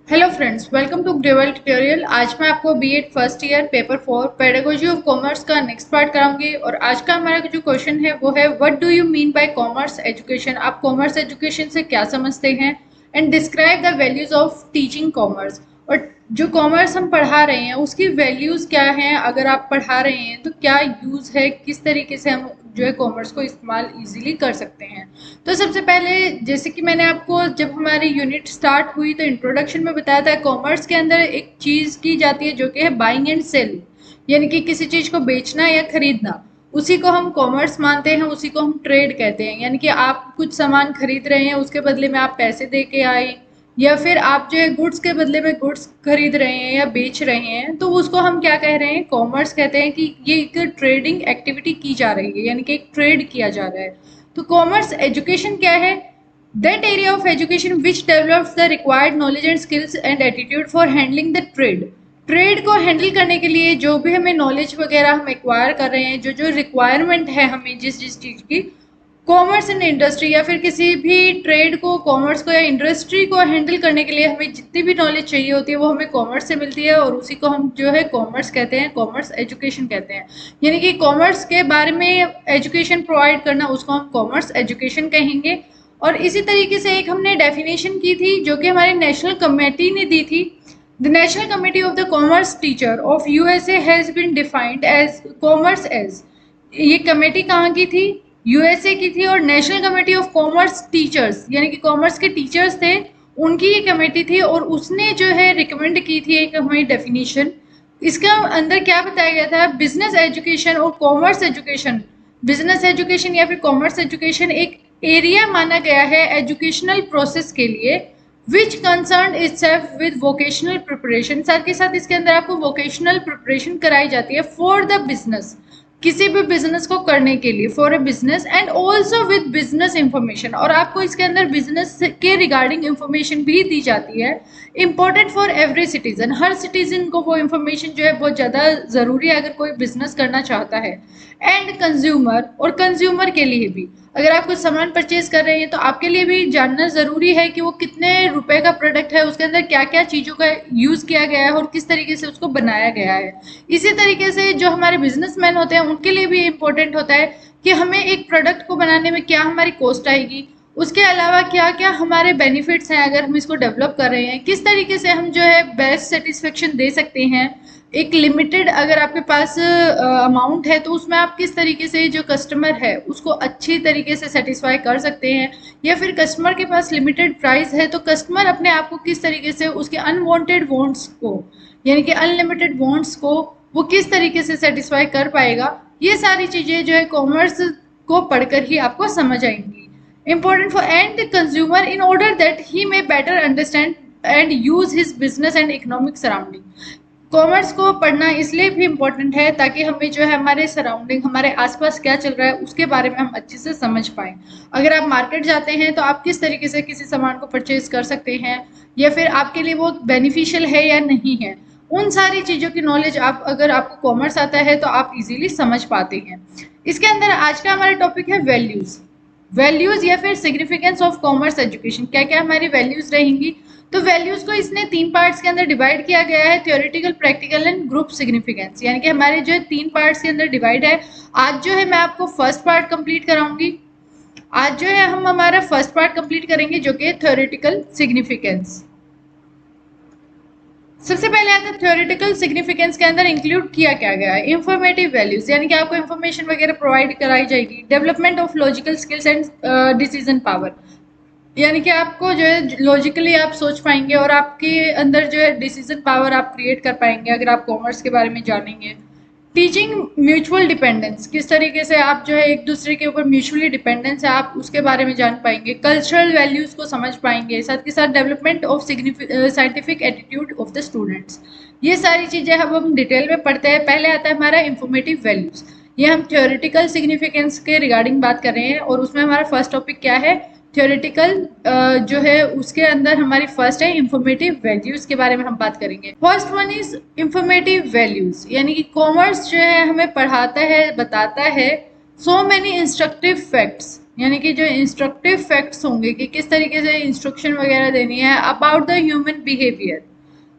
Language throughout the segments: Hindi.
Hello friends, welcome to gravel tutorial. आज मैं आपको BEd first year paper 4 pedagogy of commerce का नेक्स्ट पार्ट कराऊंगी। और आज का हमारा जो क्वेश्चन है वो है what do you mean by commerce education. आप कॉमर्स एजुकेशन से क्या समझते हैं and describe the values of teaching commerce. और जो कॉमर्स हम पढ़ा रहे हैं उसकी वैल्यूज क्या हैं, अगर आप पढ़ा रहे हैं तो क्या यूज है, किस तरीके से हम जो है कॉमर्स को इस्तेमाल इजीली कर सकते हैं। तो सबसे पहले जैसे कि मैंने आपको जब हमारी यूनिट स्टार्ट हुई तो इंट्रोडक्शन में बताया था, कॉमर्स के अंदर एक चीज की जाती है जो कि है बाइंग एंड सेल, यानी कि किसी चीज को बेचना या खरीदना, उसी को हम कॉमर्स मानते हैं, उसी को हम ट्रेड कहते हैं। यानी कि आप कुछ सामान खरीद रहे हैं, उसके बदले में आप पैसे दे के आए, या फिर आप जो है गुड्स के बदले में गुड्स खरीद रहे हैं या बेच रहे हैं, तो उसको हम क्या कह रहे हैं, कॉमर्स कहते हैं कि ये एक ट्रेडिंग एक्टिविटी की जा रही है, यानी कि एक ट्रेड किया जा रहा है। तो कॉमर्स एजुकेशन क्या है? That area of education which develops the required knowledge and skills and attitude for handling the trade. Trade को हैंडल करने के लिए जो भी हमें नॉलेज वगैरह हम एक्वायर कर रहे हैं, जो जो रिक्वायरमेंट है हमें जिस जिस चीज़ की, कॉमर्स इन इंडस्ट्री या फिर किसी भी ट्रेड को, कॉमर्स को या इंडस्ट्री को हैंडल करने के लिए हमें जितनी भी नॉलेज चाहिए होती है वो हमें कॉमर्स से मिलती है, और उसी को हम जो है कॉमर्स कहते हैं, कॉमर्स एजुकेशन कहते हैं। यानी कि कॉमर्स के बारे में एजुकेशन प्रोवाइड करना, उसको हम कॉमर्स एजुकेशन कहेंगे। और इसी तरीके से एक हमने डेफिनेशन की थी जो कि हमारे नेशनल कमेटी ने दी थी। The national committee of the commerce teacher of USA has been defined as commerce as. ये कमेटी कहाँ की थी? यूएसए की थी। और national committee of commerce teachers, यानी कि कॉमर्स के टीचर्स थे, उनकी ये कमेटी थी, और उसने जो है रिकमेंड की थी एक हमारी डेफिनेशन। इसका अंदर क्या बताया गया था? बिजनेस एजुकेशन और कॉमर्स एजुकेशन, बिजनेस एजुकेशन या फिर कॉमर्स एजुकेशन एक एरिया माना गया है एजुकेशनल प्रोसेस के लिए, which concern itself with vocational preparation. साथ के साथ इसके अंदर आपको वोकेशनल प्रिपरेशन कराई जाती है फॉर द बिजनेस, किसी भी बिजनेस को करने के लिए, for a business, and also with business information. और आपको इसके अंदर बिजनेस के रिगार्डिंग इंफॉर्मेशन भी दी जाती है, important for every citizen. Her citizen को वो इंफॉर्मेशन जो है बहुत ज़्यादा ज़रूरी है अगर कोई बिजनेस करना चाहता है। एंड कंज्यूमर, और कंज्यूमर के लिए भी, अगर आप कुछ सामान परचेज कर रहे हैं तो आपके लिए भी जानना ज़रूरी है कि वो कितने रुपए का प्रोडक्ट है, उसके अंदर क्या क्या चीज़ों का यूज़ किया गया है और किस तरीके से उसको बनाया गया है। इसी तरीके से जो हमारे बिजनेसमैन होते हैं उनके लिए भी इम्पोर्टेंट होता है कि हमें एक प्रोडक्ट को बनाने में क्या हमारी कॉस्ट आएगी, उसके अलावा क्या क्या हमारे बेनिफिट्स हैं अगर हम इसको डेवलप कर रहे हैं, किस तरीके से हम जो है बेस्ट सेटिस्फेक्शन दे सकते हैं। एक लिमिटेड अगर आपके पास अमाउंट है तो उसमें आप किस तरीके से जो कस्टमर है उसको अच्छी तरीके से सेटिस्फाई कर सकते हैं, या फिर कस्टमर के पास लिमिटेड प्राइस है तो कस्टमर अपने आप को किस तरीके से उसके अनवांटेड वांट्स को, यानी कि अनलिमिटेड वांट्स को, वो किस तरीके से सेटिस्फाई कर पाएगा। ये सारी चीज़ें जो है कॉमर्स को पढ़कर ही आपको समझ आएंगी। Important for end consumer in order that he may better understand and use his business and economic surrounding। Commerce को पढ़ना इसलिए भी इम्पोर्टेंट है ताकि हमें जो है हमारे सराउंडिंग, हमारे आसपास क्या चल रहा है उसके बारे में हम अच्छे से समझ पाएं। अगर आप मार्केट जाते हैं तो आप किस तरीके से किसी सामान को परचेज कर सकते हैं, या फिर आपके लिए वो बेनिफिशियल है या नहीं है, उन सारी चीज़ों की नॉलेज आप, अगर आपको कॉमर्स आता है तो आप इजीली समझ पाते हैं। इसके अंदर आज का हमारा टॉपिक है वैल्यूज़। वैल्यूज या फिर सिग्निफिकेंस ऑफ कॉमर्स एजुकेशन, क्या क्या हमारी वैल्यूज रहेंगी। तो वैल्यूज को इसने 3 पार्ट्स के अंदर डिवाइड किया गया है, theoretical, practical and group significance. यानी कि हमारे जो है 3 पार्ट्स के अंदर डिवाइड है। आज जो है मैं आपको फर्स्ट पार्ट कंप्लीट कराऊंगी। आज जो है हम हमारा फर्स्ट पार्ट कंप्लीट करेंगे जो कि थ्योरेटिकल सिग्निफिकेंस। सबसे पहले आता है थ्योरेटिकल सिग्निफिकेंस के अंदर इंक्लूड किया क्या गया है, इंफॉर्मेटिव वैल्यूज, यानी कि आपको इंफॉर्मेशन वगैरह प्रोवाइड कराई जाएगी। Development of logical skills and decision power, यानी कि आपको जो है लॉजिकली आप सोच पाएंगे और आपके अंदर जो है डिसीजन पावर आप क्रिएट कर पाएंगे अगर आप कॉमर्स के बारे में जानेंगे। टीचिंग म्यूचुअल डिपेंडेंस, किस तरीके से आप जो है एक दूसरे के ऊपर म्यूचुअली डिपेंडेंस है आप उसके बारे में जान पाएंगे। कल्चरल वैल्यूज को समझ पाएंगे, साथ के साथ development of scientific attitude of the students. ये सारी चीज़ें अब हम डिटेल में पढ़ते हैं। पहले आता है हमारा इंफॉर्मेटिव वैल्यूज। ये हम थ्योरेटिकल सिग्निफिकेंस के रिगार्डिंग बात कर रहे हैं, और उसमें हमारा फर्स्ट टॉपिक क्या है, थ्योरेटिकल जो है उसके अंदर हमारी फर्स्ट है इंफॉर्मेटिव वैल्यूज के बारे में हम बात करेंगे। First one is informative values, यानी कि कॉमर्स जो है हमें पढ़ाता है, बताता है सो मेनी इंस्ट्रक्टिव फैक्ट्स यानी कि जो इंस्ट्रक्टिव फैक्ट्स होंगे कि किस तरीके से इंस्ट्रक्शन वगैरह देनी है अबाउट द ह्यूमन बिहेवियर,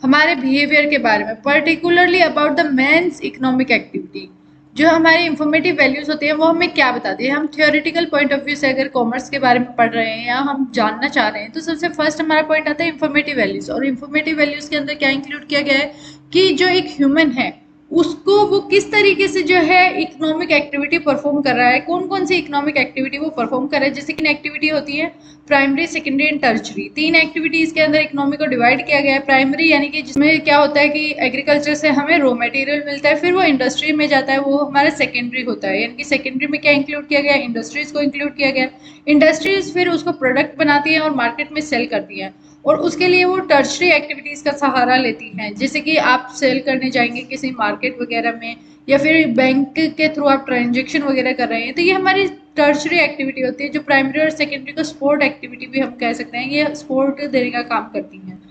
हमारे बिहेवियर के बारे में, particularly about the man's economic activity. जो हमारी इंफॉर्मेटिव वैल्यूज होती है वो हमें क्या बताती है। हम थियोरेटिकल पॉइंट ऑफ व्यू से अगर कॉमर्स के बारे में पढ़ रहे हैं या हम जानना चाह रहे हैं तो सबसे फर्स्ट हमारा पॉइंट आता है इंफॉर्मेटिव वैल्यूज। और इंफॉर्मेटिव वैल्यूज के अंदर क्या इंक्लूड किया गया है कि जो एक ह्यूमन है उसको वो किस तरीके से जो है इकोनॉमिक एक्टिविटी परफॉर्म कर रहा है, कौन कौन सी इकोनॉमिक एक्टिविटी वो परफॉर्म कर रहा है। जैसे कि एक्टिविटी होती है प्राइमरी, सेकेंडरी एंड टर्चरी, तीन एक्टिविटीज के अंदर इकोनॉमी को डिवाइड किया गया है। प्राइमरी यानी कि जिसमें क्या होता है कि एग्रीकल्चर से हमें रॉ मटेरियल मिलता है, फिर वो इंडस्ट्री में जाता है, वो हमारा सेकेंडरी होता है। यानी कि सेकेंडरी में क्या इंक्लूड किया गया, इंडस्ट्रीज को इंक्लूड किया गया। इंडस्ट्रीज फिर उसको प्रोडक्ट बनाती है और मार्केट में सेल करती है, और उसके लिए वो टर्शरी एक्टिविटीज का सहारा लेती हैं। जैसे कि आप सेल करने जाएंगे किसी मार्केट वगैरह में या फिर बैंक के थ्रू आप ट्रांजेक्शन वगैरह कर रहे हैं, तो ये हमारी टर्शरी एक्टिविटी होती है। जो प्राइमरी और सेकेंडरी को स्पोर्ट एक्टिविटी भी हम कह सकते हैं, ये स्पोर्ट देने का काम करती हैं।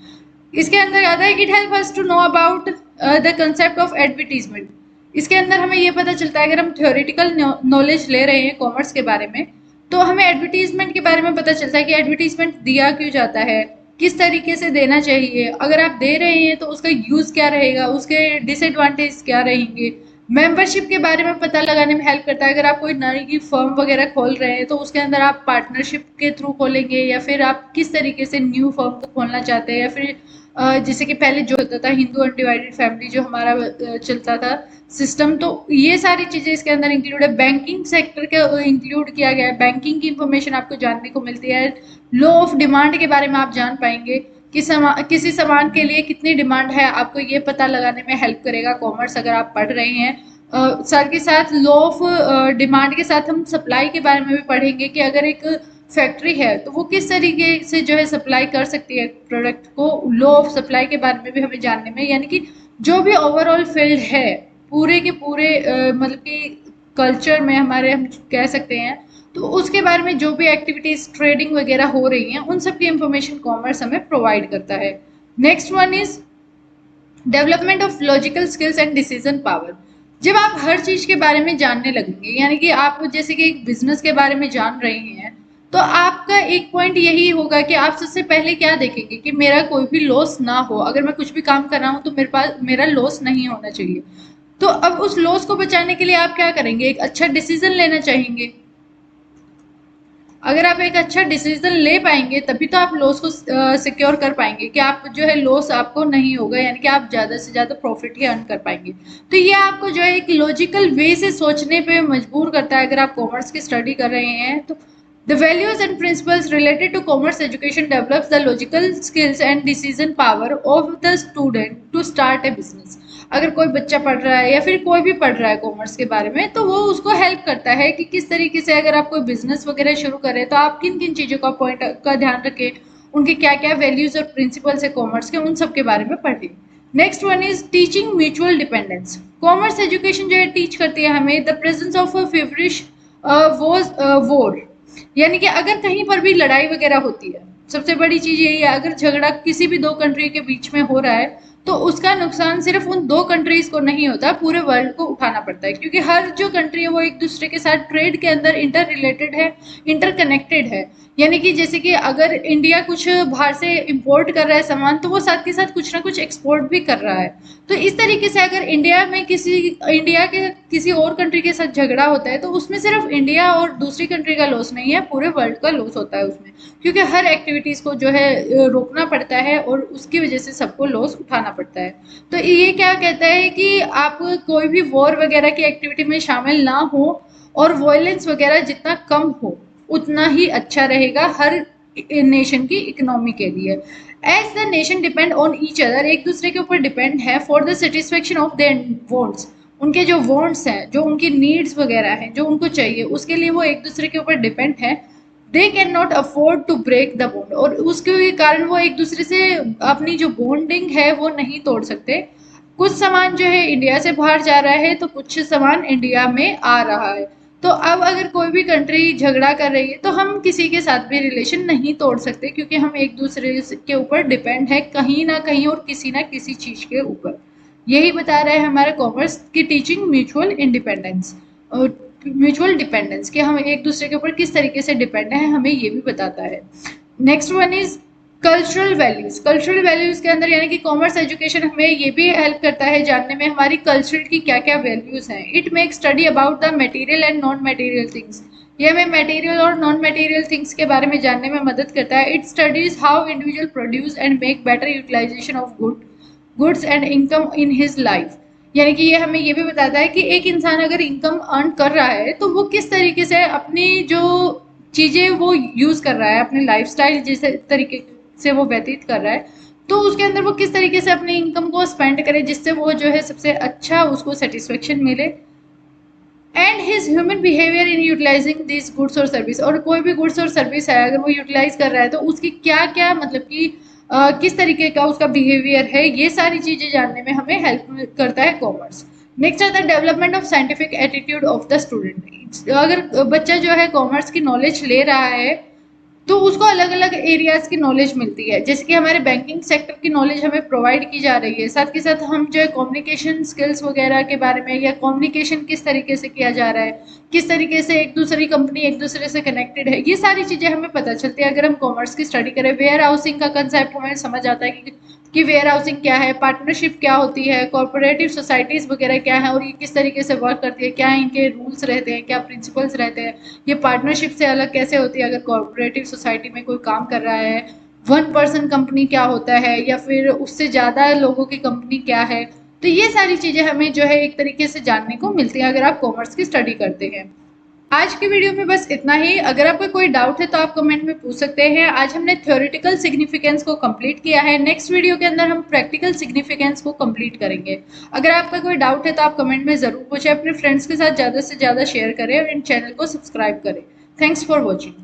इसके अंदर आता है कि it help us to know about the concept of advertisement. इसके अंदर हमें ये पता चलता है, अगर हम थ्योरेटिकल नॉलेज ले रहे हैं कॉमर्स के बारे में, तो हमें एडवर्टीजमेंट के बारे में पता चलता है कि एडवर्टीजमेंट दिया क्यों जाता है, किस तरीके से देना चाहिए, अगर आप दे रहे हैं तो उसका यूज क्या रहेगा, उसके डिसएडवांटेज क्या रहेंगे। मेंबरशिप के बारे में पता लगाने में हेल्प करता है। अगर आप कोई नई फर्म वगैरह खोल रहे हैं तो उसके अंदर आप पार्टनरशिप के थ्रू खोलेंगे या फिर आप किस तरीके से न्यू फर्म को खोलना चाहते हैं, या फिर जैसे कि पहले जो होता था हिंदू अनडिवाइडेड फैमिली जो हमारा चलता था सिस्टम, तो ये सारी चीजें इसके अंदर इंक्लूड है। बैंकिंग सेक्टर के इंक्लूड किया गया है, बैंकिंग की इंफॉर्मेशन आपको जानने को मिलती है। लॉ ऑफ डिमांड के बारे में आप जान पाएंगे कि किसी सामान के लिए कितनी डिमांड है, आपको ये पता लगाने में हेल्प करेगा कॉमर्स अगर आप पढ़ रहे हैं। साथ के साथ लॉ ऑफ डिमांड के साथ हम सप्लाई के बारे में भी पढ़ेंगे कि अगर एक फैक्ट्री है तो वो किस तरीके से जो है सप्लाई कर सकती है प्रोडक्ट को। लॉ ऑफ सप्लाई के बारे में भी हमें जानने में, यानी कि जो भी ओवरऑल फील्ड है पूरे के पूरे मतलब कि कल्चर में हमारे, हम कह सकते हैं, तो उसके बारे में जो भी एक्टिविटीज ट्रेडिंग वगैरह हो रही हैं उन सब की इंफॉर्मेशन कॉमर्स हमें प्रोवाइड करता है। Next one is development of logical skills and decision power. जब आप हर चीज के बारे में जानने लगेंगे, यानी कि आप जैसे कि एक बिजनेस के बारे में जान रहे हैं, तो आपका एक पॉइंट यही होगा कि आप सबसे पहले क्या देखेंगे कि मेरा कोई भी लॉस ना हो। अगर मैं कुछ भी काम कर रहा हूं तो मेरे पास मेरा लॉस नहीं होना चाहिए। तो अब उस लॉस को बचाने के लिए आप क्या करेंगे, एक अच्छा डिसीजन लेना चाहेंगे। अगर आप एक अच्छा डिसीजन ले पाएंगे तभी तो आप लॉस को सिक्योर कर पाएंगे कि आप जो है लॉस आपको नहीं होगा, यानी कि आप ज्यादा से ज्यादा प्रॉफिट ही अर्न कर पाएंगे। तो ये आपको जो है एक लॉजिकल वे से सोचने पे मजबूर करता है। अगर आप कॉमर्स की स्टडी कर रहे हैं तो the values and principles related to commerce education develops the logical skills and decision power of the student to start a business. अगर कोई बच्चा पढ़ रहा है या फिर कोई भी पढ़ रहा है कॉमर्स के बारे में, तो वो उसको हेल्प करता है कि किस तरीके से अगर आप कोई बिजनेस वगैरह शुरू करें तो आप किन किन चीज़ों का पॉइंट का ध्यान रखें, उनके क्या क्या वैल्यूज और प्रिंसिपल्स है कॉमर्स के, उन सब के बारे में पढ़ें। Next one is teaching mutual dependence. Commerce education जो है टीच करती है हमें द प्रेजेंस ऑफ फेवरिश वॉर। यानी कि अगर कहीं पर भी लड़ाई वगैरह होती है, सबसे बड़ी चीज यही है, अगर झगड़ा किसी भी दो कंट्री के बीच में हो रहा है तो उसका नुकसान सिर्फ उन दो कंट्रीज को नहीं होता, पूरे वर्ल्ड को उठाना पड़ता है। क्योंकि हर जो कंट्री है वो एक दूसरे के साथ ट्रेड के अंदर इंटर रिलेटेड है, इंटरकनेक्टेड है। यानी कि जैसे कि अगर इंडिया कुछ बाहर से इंपोर्ट कर रहा है सामान, तो वो साथ के साथ कुछ ना कुछ एक्सपोर्ट भी कर रहा है। तो इस तरीके से अगर इंडिया के किसी और कंट्री के साथ झगड़ा होता है तो उसमें सिर्फ इंडिया और दूसरी कंट्री का लॉस नहीं है, पूरे वर्ल्ड का लॉस होता है उसमें। क्योंकि हर एक्टिविटीज को जो है रोकना पड़ता है और उसकी वजह से सबको लॉस उठाना पड़ता है। तो ये क्या कहता है कि आप कोई भी वॉर वगैरह की एक्टिविटी में शामिल ना हो और वॉयलेंस वगैरह जितना कम हो उतना ही अच्छा रहेगा हर नेशन की इकोनॉमी के लिए। As the nation depend on each other, एक दूसरे के ऊपर डिपेंड है for the satisfaction of their wants. उनके जो वांट्स हैं, जो उनकी नीड्स वगैरह हैं, जो उनको चाहिए, उसके लिए वो एक दूसरे के ऊपर डिपेंड है। They can not afford to break the bond, और उसके कारण वो एक दूसरे से अपनी जो बॉन्डिंग है वो नहीं तोड़ सकते। कुछ सामान जो है इंडिया से बाहर जा रहा है तो कुछ सामान इंडिया में आ रहा है। तो अब अगर कोई भी कंट्री झगड़ा कर रही है तो हम किसी के साथ भी रिलेशन नहीं तोड़ सकते, क्योंकि हम एक दूसरे के ऊपर डिपेंड है कहीं ना कहीं और किसी ना किसी चीज के ऊपर। यही बता रहा है हमारा कॉमर्स की teaching mutual independence. Mutual dependence कि हम एक दूसरे के ऊपर किस तरीके से डिपेंड है, हमें ये भी बताता है। Next one is cultural values. Cultural values के अंदर यानी कि कॉमर्स एजुकेशन हमें ये भी हेल्प करता है जानने में हमारी कल्चर की क्या क्या वैल्यूज हैं। It make study about the material and non material things. ये हमें मटेरियल और नॉन मटेरियल थिंग्स के बारे में जानने में मदद करता है। It studies how individual produce and make better utilization of goods and income in his life. यानी कि ये हमें ये भी बताता है कि एक इंसान अगर इनकम अर्न कर रहा है तो वो किस तरीके से अपनी जो चीज़ें वो यूज़ कर रहा है, अपने लाइफस्टाइल जिस तरीके से वो व्यतीत कर रहा है, तो उसके अंदर वो किस तरीके से अपनी इनकम को स्पेंड करे जिससे वो जो है सबसे अच्छा उसको सेटिस्फेक्शन मिले। And his human behaviour in utilizing this goods और सर्विस। और कोई भी गुड्स और सर्विस है अगर वो यूटिलाइज कर रहा है तो उसकी क्या क्या मतलब कि किस तरीके का उसका बिहेवियर है, ये सारी चीजें जानने में हमें हेल्प करता है कॉमर्स। नेक्स्ट आता है development of scientific attitude of the student. अगर बच्चा जो है कॉमर्स की नॉलेज ले रहा है तो उसको अलग अलग एरियाज की नॉलेज मिलती है, जैसे कि हमारे बैंकिंग सेक्टर की नॉलेज हमें प्रोवाइड की जा रही है, साथ के साथ हम जो है कम्युनिकेशन स्किल्स वगैरह के बारे में या कम्युनिकेशन किस तरीके से किया जा रहा है, किस तरीके से एक दूसरी कंपनी एक दूसरे से कनेक्टेड है, ये सारी चीज़ें हमें पता चलती है अगर हम कॉमर्स की स्टडी करें। वेयर हाउसिंग का कंसेप्ट हमें समझ आता है कि वेयर हाउसिंग क्या है, पार्टनरशिप क्या होती है, कॉर्पोरेटिव सोसाइटीज़ वगैरह क्या है और ये किस तरीके से वर्क करती है, क्या इनके रूल्स रहते हैं, क्या प्रिंसिपल्स रहते हैं, ये पार्टनरशिप से अलग कैसे होती है। अगर कॉर्पोरेटिव सोसाइटी में कोई काम कर रहा है, वन पर्सन कंपनी क्या होता है या फिर उससे ज़्यादा लोगों की कंपनी क्या है, तो ये सारी चीज़ें हमें जो है एक तरीके से जानने को मिलती हैं अगर आप कॉमर्स की स्टडी करते हैं। आज की वीडियो में बस इतना ही। अगर आपको कोई डाउट है तो आप कमेंट में पूछ सकते हैं। आज हमने थ्योरेटिकल सिग्निफिकेंस को कंप्लीट किया है, नेक्स्ट वीडियो के अंदर हम प्रैक्टिकल सिग्निफिकेंस को कंप्लीट करेंगे। अगर आपका कोई डाउट है तो आप कमेंट में ज़रूर पूछें, अपने फ्रेंड्स के साथ ज़्यादा से ज़्यादा शेयर करें और इन चैनल को सब्सक्राइब करें। Thanks for watching.